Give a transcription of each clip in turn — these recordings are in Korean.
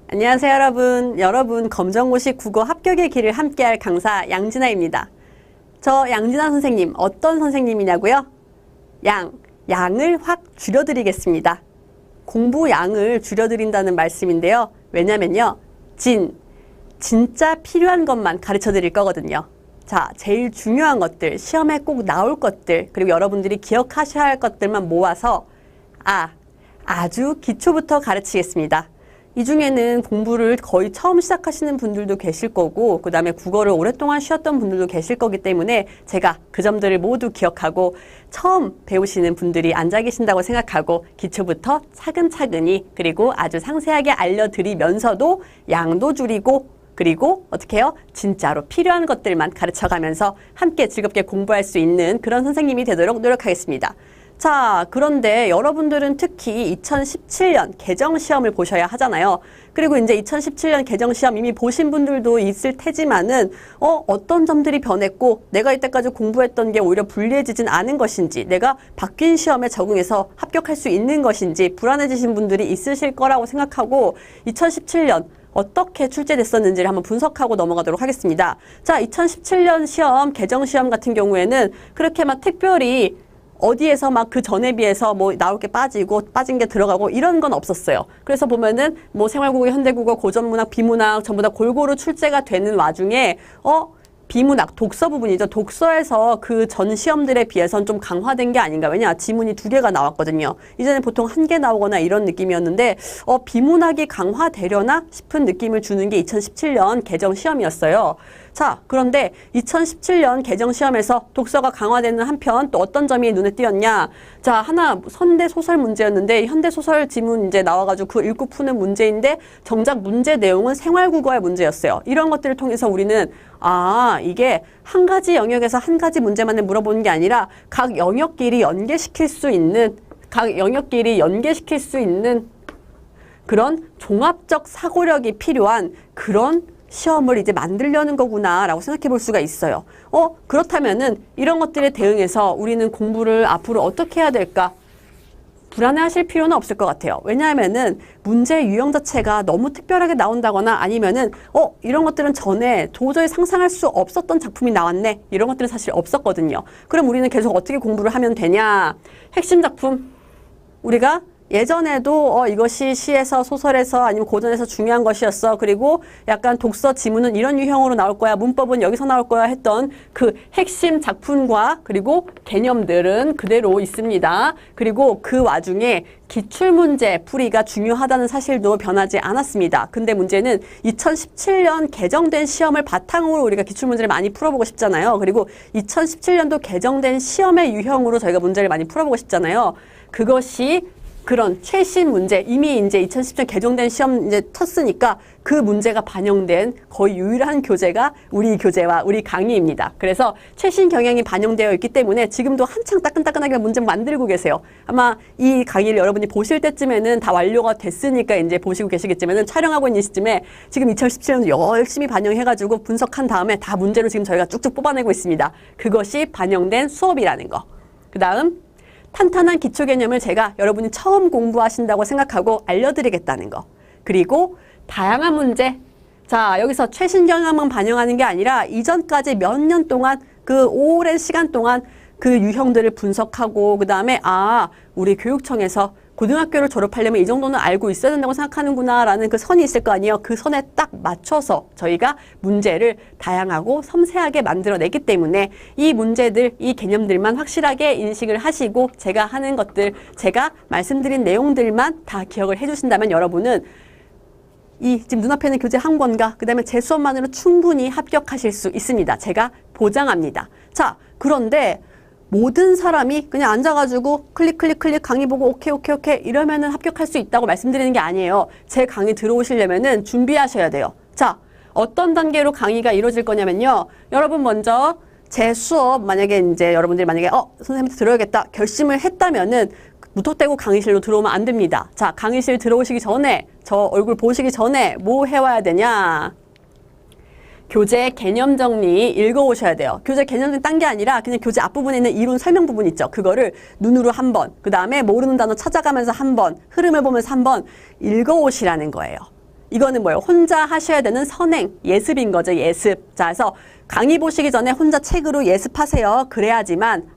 안녕하세요, 여러분. 여러분, 검정고시 국어 합격의 길을 함께할 강사 양진아입니다. 저 양진아 선생님, 어떤 선생님이냐고요? 양을 확 줄여드리겠습니다. 공부 양을 줄여드린다는 말씀인데요. 왜냐면요, 진짜 필요한 것만 가르쳐 드릴 거거든요. 자, 제일 중요한 것들, 시험에 꼭 나올 것들, 그리고 여러분들이 기억하셔야 할 것들만 모아서 아주 기초부터 가르치겠습니다. 이 중에는 공부를 거의 처음 시작하시는 분들도 계실 거고, 그 다음에 국어를 오랫동안 쉬었던 분들도 계실 거기 때문에 제가 그 점들을 모두 기억하고 처음 배우시는 분들이 앉아 계신다고 생각하고 기초부터 차근차근히 그리고 아주 상세하게 알려드리면서도 양도 줄이고 그리고 어떻게 해요? 진짜로 필요한 것들만 가르쳐가면서 함께 즐겁게 공부할 수 있는 그런 선생님이 되도록 노력하겠습니다. 자, 그런데 여러분들은 특히 2017년 개정시험을 보셔야 하잖아요. 그리고 이제 2017년 개정시험 이미 보신 분들도 있을 테지만은 어떤 점들이 변했고 내가 이때까지 공부했던 게 오히려 불리해지진 않은 것인지, 내가 바뀐 시험에 적응해서 합격할 수 있는 것인지 불안해지신 분들이 있으실 거라고 생각하고 2017년 어떻게 출제됐었는지를 한번 분석하고 넘어가도록 하겠습니다. 자, 2017년 시험, 개정시험 같은 경우에는 그렇게 막 특별히 어디에서 막 그 전에 비해서 뭐 나올 게 빠지고 빠진 게 들어가고 이런 건 없었어요. 그래서 보면은 뭐 생활국어, 현대국어, 고전문학, 비문학 전부 다 골고루 출제가 되는 와중에 비문학, 독서 부분이죠. 독서에서 그 전 시험들에 비해서는 좀 강화된 게 아닌가. 왜냐, 지문이 2개가 나왔거든요. 이전에 보통 1개 나오거나 이런 느낌이었는데 비문학이 강화되려나 싶은 느낌을 주는 게 2017년 개정 시험이었어요. 자, 그런데 2017년 개정시험에서 독서가 강화되는 한편 또 어떤 점이 눈에 띄었냐. 자, 하나 현대소설 문제였는데 현대소설 지문 이제 나와가지고 그 읽고 푸는 문제인데 정작 문제 내용은 생활국어의 문제였어요. 이런 것들을 통해서 우리는 이게 한 가지 영역에서 한 가지 문제만을 물어보는 게 아니라 각 영역끼리 연계시킬 수 있는 그런 종합적 사고력이 필요한 그런 시험을 이제 만들려는 거구나 라고 생각해 볼 수가 있어요. 그렇다면은 이런 것들에 대응해서 우리는 공부를 앞으로 어떻게 해야 될까? 불안해하실 필요는 없을 것 같아요. 왜냐하면은 문제 유형 자체가 너무 특별하게 나온다거나 아니면은 이런 것들은 전에 도저히 상상할 수 없었던 작품이 나왔네. 이런 것들은 사실 없었거든요. 그럼 우리는 계속 어떻게 공부를 하면 되냐? 핵심 작품 우리가 예전에도 이것이 시에서 소설에서 아니면 고전에서 중요한 것이었어. 그리고 약간 독서 지문은 이런 유형으로 나올 거야. 문법은 여기서 나올 거야 했던 그 핵심 작품과 그리고 개념들은 그대로 있습니다. 그리고 그 와중에 기출문제 풀이가 중요하다는 사실도 변하지 않았습니다. 근데 문제는 2017년 개정된 시험을 바탕으로 우리가 기출문제를 많이 풀어보고 싶잖아요. 그리고 2017년도 개정된 시험의 유형으로 저희가 문제를 많이 풀어보고 싶잖아요. 그것이 그런 최신 문제, 이미 이제 2017년 개정된 시험 이제 쳤으니까 그 문제가 반영된 거의 유일한 교재가 우리 교재와 우리 강의입니다. 그래서 최신 경향이 반영되어 있기 때문에 지금도 한창 따끈따끈하게 문제 만들고 계세요. 아마 이 강의를 여러분이 보실 때쯤에는 다 완료가 됐으니까 이제 보시고 계시겠지만은 촬영하고 있는 시점에 지금 2017년도 열심히 반영해가지고 분석한 다음에 다 문제로 지금 저희가 쭉쭉 뽑아내고 있습니다. 그것이 반영된 수업이라는 거. 그 다음 탄탄한 기초 개념을 제가 여러분이 처음 공부하신다고 생각하고 알려드리겠다는 거. 그리고 다양한 문제. 자, 여기서 최신 경향만 반영하는 게 아니라 이전까지 몇 년 동안 그 오랜 시간 동안 그 유형들을 분석하고 그 다음에 우리 교육청에서 고등학교를 졸업하려면 이 정도는 알고 있어야 된다고 생각하는구나 라는 그 선이 있을 거 아니에요. 그 선에 딱 맞춰서 저희가 문제를 다양하고 섬세하게 만들어내기 때문에 이 문제들, 이 개념들만 확실하게 인식을 하시고 제가 하는 것들, 제가 말씀드린 내용들만 다 기억을 해주신다면 여러분은 이 지금 눈앞에 있는 교재 한 권과 그 다음에 제 수업만으로 충분히 합격하실 수 있습니다. 제가 보장합니다. 자, 그런데 모든 사람이 그냥 앉아가지고 클릭 강의 보고 오케이 이러면은 합격할 수 있다고 말씀드리는 게 아니에요. 제 강의 들어오시려면은 준비하셔야 돼요. 자, 어떤 단계로 강의가 이루어질 거냐면요. 여러분 먼저 제 수업 만약에 이제 여러분들이 만약에 선생님한테 들어야겠다 결심을 했다면은 무턱대고 강의실로 들어오면 안 됩니다. 자, 강의실 들어오시기 전에 저 얼굴 보시기 전에 뭐 해와야 되냐? 교재 개념 정리 읽어오셔야 돼요. 교재 개념 정리 딴 게 아니라 그냥 교재 앞부분에 있는 이론 설명 부분 있죠. 그거를 눈으로 한 번, 그 다음에 모르는 단어 찾아가면서 한 번, 흐름을 보면서 한 번 읽어오시라는 거예요. 이거는 뭐예요? 혼자 하셔야 되는 선행, 예습인 거죠. 예습. 자, 그래서 강의 보시기 전에 혼자 책으로 예습하세요. 그래야지만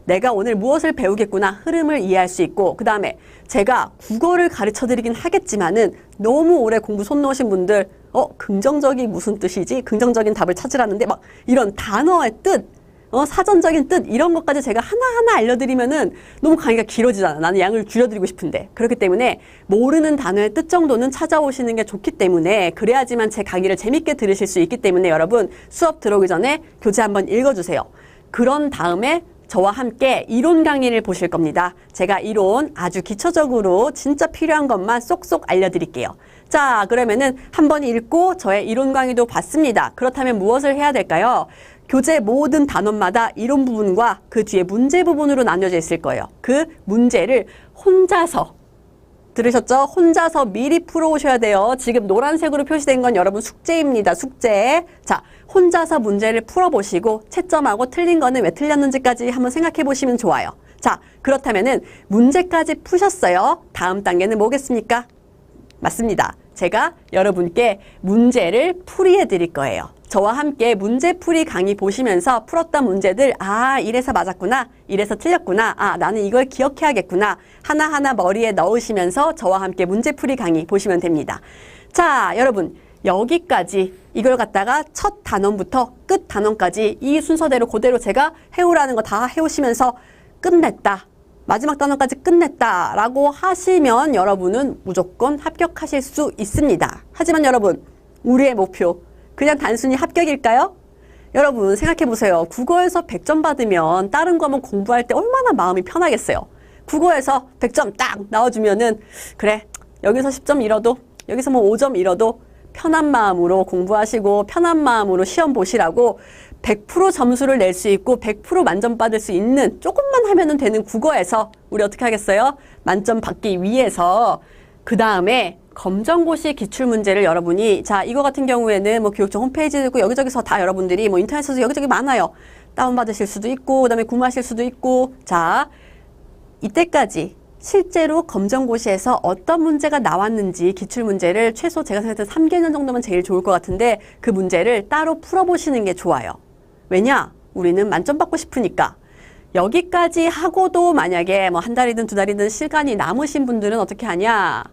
내가 오늘 무엇을 배우겠구나 흐름을 이해할 수 있고, 그 다음에 제가 국어를 가르쳐 드리긴 하겠지만은 너무 오래 공부 손 놓으신 분들 긍정적이 무슨 뜻이지? 긍정적인 답을 찾으라는데 막 이런 단어의 뜻, 사전적인 뜻 이런 것까지 제가 하나하나 알려드리면은 너무 강의가 길어지잖아. 나는 양을 줄여드리고 싶은데. 그렇기 때문에 모르는 단어의 뜻 정도는 찾아오시는 게 좋기 때문에, 그래야지만 제 강의를 재밌게 들으실 수 있기 때문에 여러분 수업 들어오기 전에 교재 한번 읽어주세요. 그런 다음에 저와 함께 이론 강의를 보실 겁니다. 제가 이론 아주 기초적으로 진짜 필요한 것만 쏙쏙 알려드릴게요. 자, 그러면은 한번 읽고 저의 이론 강의도 봤습니다. 그렇다면 무엇을 해야 될까요? 교재 모든 단원마다 이론 부분과 그 뒤에 문제 부분으로 나뉘어져 있을 거예요. 그 문제를 혼자서, 들으셨죠? 혼자서 미리 풀어오셔야 돼요. 지금 노란색으로 표시된 건 여러분 숙제입니다. 숙제. 자, 혼자서 문제를 풀어보시고 채점하고 틀린 거는 왜 틀렸는지까지 한번 생각해 보시면 좋아요. 자, 그렇다면은 문제까지 푸셨어요. 다음 단계는 뭐겠습니까? 맞습니다. 제가 여러분께 문제를 풀이해 드릴 거예요. 저와 함께 문제풀이 강의 보시면서 풀었던 문제들, 이래서 맞았구나, 이래서 틀렸구나, 나는 이걸 기억해야겠구나, 하나하나 머리에 넣으시면서 저와 함께 문제풀이 강의 보시면 됩니다. 자, 여러분 여기까지 이걸 갖다가 첫 단원부터 끝 단원까지 이 순서대로 그대로 제가 해오라는 거 다 해오시면서 끝냈다, 마지막 단원까지 끝냈다 라고 하시면 여러분은 무조건 합격하실 수 있습니다. 하지만 여러분, 우리의 목표 그냥 단순히 합격일까요? 여러분 생각해 보세요. 국어에서 100점 받으면 다른 과목 공부할 때 얼마나 마음이 편하겠어요. 국어에서 100점 딱 나와주면은 그래, 여기서 10점 잃어도, 여기서 뭐 5점 잃어도 편한 마음으로 공부하시고 편한 마음으로 시험 보시라고 100% 점수를 낼 수 있고 100% 만점 받을 수 있는, 조금만 하면은 되는 국어에서 우리 어떻게 하겠어요? 만점 받기 위해서 그 다음에 검정고시 기출문제를 여러분이, 자, 이거 같은 경우에는 뭐 교육청 홈페이지도 있고 여기저기서 다 여러분들이 뭐 인터넷에서 여기저기 많아요. 다운받으실 수도 있고 그다음에 구매하실 수도 있고. 자, 이때까지 실제로 검정고시에서 어떤 문제가 나왔는지 기출문제를 최소 제가 생각할 때 3개년 정도면 제일 좋을 것 같은데 그 문제를 따로 풀어보시는 게 좋아요. 왜냐? 우리는 만점 받고 싶으니까. 여기까지 하고도 만약에 뭐 한 달이든 두 달이든 시간이 남으신 분들은 어떻게 하냐?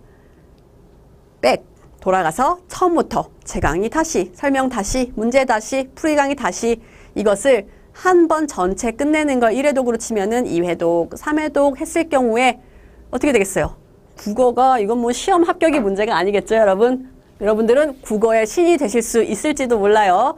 백 돌아가서 처음부터 제 강의 다시, 설명 다시, 문제 다시, 풀이 강의 다시, 이것을 한 번 전체 끝내는 걸 1회독으로 치면은 2회독, 3회독 했을 경우에 어떻게 되겠어요? 국어가 이건 뭐 시험 합격이 문제가 아니겠죠, 여러분? 여러분들은 국어의 신이 되실 수 있을지도 몰라요.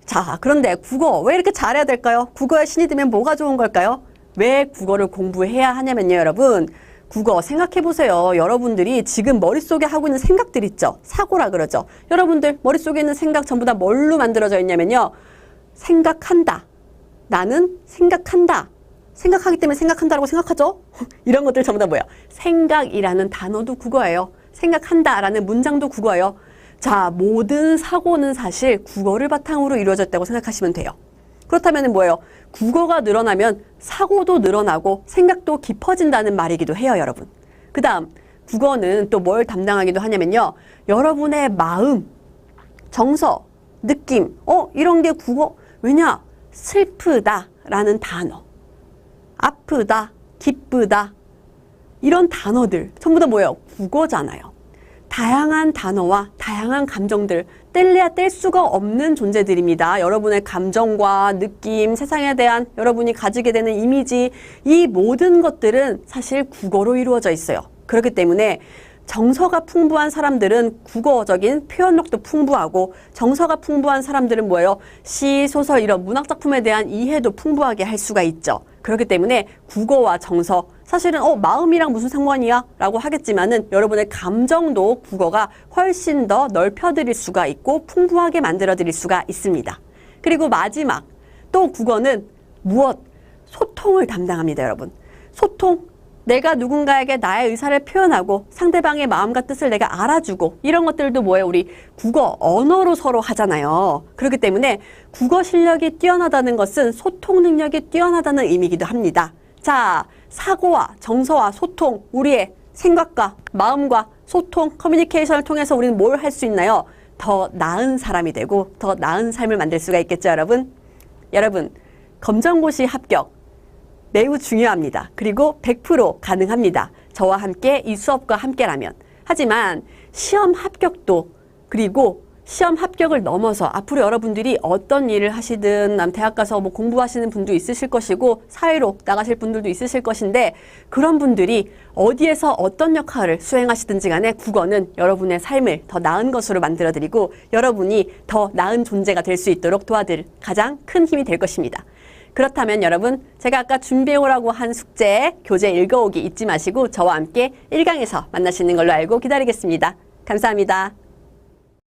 자, 그런데 국어 왜 이렇게 잘해야 될까요? 국어의 신이 되면 뭐가 좋은 걸까요? 왜 국어를 공부해야 하냐면요, 여러분. 국어 생각해보세요. 여러분들이 지금 머릿속에 하고 있는 생각들 있죠? 사고라 그러죠. 여러분들 머릿속에 있는 생각 전부 다 뭘로 만들어져 있냐면요. 생각한다. 나는 생각한다. 생각하기 때문에 생각한다라고 생각하죠? 이런 것들 전부 다 뭐야? 생각이라는 단어도 국어예요. 생각한다라는 문장도 국어예요. 자, 모든 사고는 사실 국어를 바탕으로 이루어졌다고 생각하시면 돼요. 그렇다면 뭐예요? 국어가 늘어나면 사고도 늘어나고 생각도 깊어진다는 말이기도 해요, 여러분. 그 다음 국어는 또 뭘 담당하기도 하냐면요. 여러분의 마음, 정서, 느낌, 이런 게 국어. 왜냐? 슬프다라는 단어, 아프다, 기쁘다, 이런 단어들 전부 다 뭐예요? 국어잖아요. 다양한 단어와 다양한 감정들, 뗄래야 뗄 수가 없는 존재들입니다. 여러분의 감정과 느낌, 세상에 대한 여러분이 가지게 되는 이미지, 이 모든 것들은 사실 국어로 이루어져 있어요. 그렇기 때문에 정서가 풍부한 사람들은 국어적인 표현력도 풍부하고, 정서가 풍부한 사람들은 뭐예요? 시, 소설 이런 문학작품에 대한 이해도 풍부하게 할 수가 있죠. 그렇기 때문에 국어와 정서, 사실은 마음이랑 무슨 상관이야? 라고 하겠지만은 여러분의 감정도 국어가 훨씬 더 넓혀드릴 수가 있고 풍부하게 만들어드릴 수가 있습니다. 그리고 마지막, 또 국어는 무엇? 소통을 담당합니다, 여러분. 소통. 내가 누군가에게 나의 의사를 표현하고 상대방의 마음과 뜻을 내가 알아주고, 이런 것들도 뭐예요? 우리 국어, 언어로 서로 하잖아요. 그렇기 때문에 국어 실력이 뛰어나다는 것은 소통 능력이 뛰어나다는 의미이기도 합니다. 자, 사고와 정서와 소통, 우리의 생각과 마음과 소통, 커뮤니케이션을 통해서 우리는 뭘 할 수 있나요? 더 나은 사람이 되고 더 나은 삶을 만들 수가 있겠죠, 여러분? 여러분, 검정고시 합격 매우 중요합니다. 그리고 100% 가능합니다. 저와 함께 이 수업과 함께라면. 하지만 시험 합격도 그리고 시험 합격을 넘어서 앞으로 여러분들이 어떤 일을 하시든 대학 가서 뭐 공부하시는 분도 있으실 것이고 사회로 나가실 분들도 있으실 것인데 그런 분들이 어디에서 어떤 역할을 수행하시든지 간에 국어는 여러분의 삶을 더 나은 것으로 만들어드리고 여러분이 더 나은 존재가 될 수 있도록 도와드릴 가장 큰 힘이 될 것입니다. 그렇다면 여러분, 제가 아까 준비해오라고 한 숙제, 교재 읽어오기 잊지 마시고 저와 함께 1강에서 만나시는 걸로 알고 기다리겠습니다. 감사합니다.